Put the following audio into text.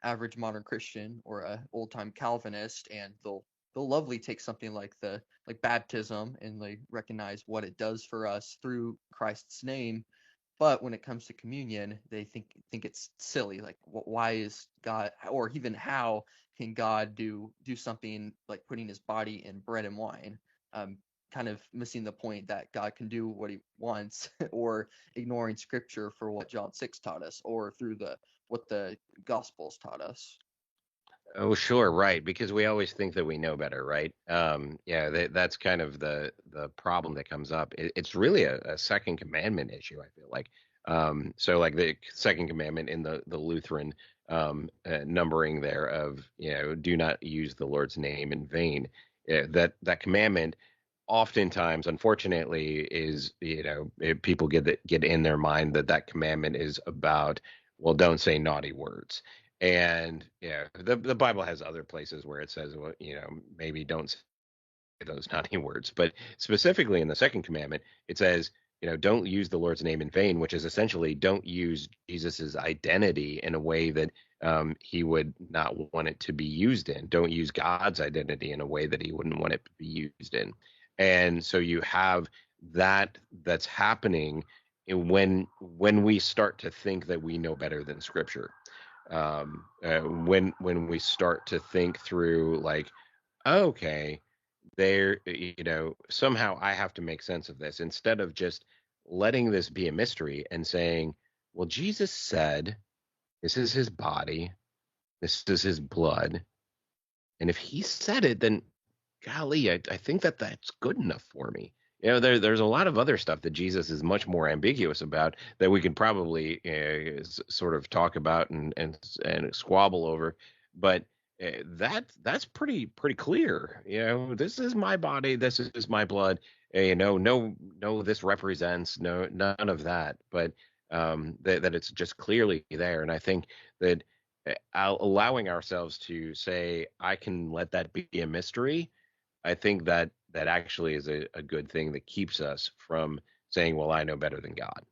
average modern Christian or a old time Calvinist, and they'll lovely take something like the like baptism and they recognize what it does for us through Christ's name. But when it comes to communion, they think it's silly. Like, why is God, or even how can God do something like putting His body in bread and wine? Um, Kind of missing the point that God can do what He wants, or ignoring Scripture for what John 6 taught us, or through the what the Gospels taught us. Oh, sure, right. Because we always think that we know better, right? Yeah, that's kind of the problem that comes up. It's really a second commandment issue, I feel like. So like the second commandment in the Lutheran numbering there of, do not use the Lord's name in vain. That commandment oftentimes, unfortunately, is, people get in their mind that commandment is about, well, don't say naughty words. And yeah, the Bible has other places where it says, well, maybe don't say those naughty words. But specifically in the second commandment, it says, don't use the Lord's name in vain, which is essentially don't use Jesus's identity in a way that he would not want it to be used in. Don't use God's identity in a way that he wouldn't want it to be used in. And so you have that's happening when we start to think that we know better than Scripture. When we start to think through, like, okay, there, somehow I have to make sense of this instead of just letting this be a mystery and saying, well, Jesus said this is his body, this is his blood, and if he said it, then golly, I think that's good enough for me. There's a lot of other stuff that Jesus is much more ambiguous about that we could probably sort of talk about and squabble over, but that's pretty clear. This is my body, this is my blood. No, this represents no none of that, but that it's just clearly there, and I think that allowing ourselves to say, I can let that be a mystery. I think that actually is a good thing that keeps us from saying, well, I know better than God.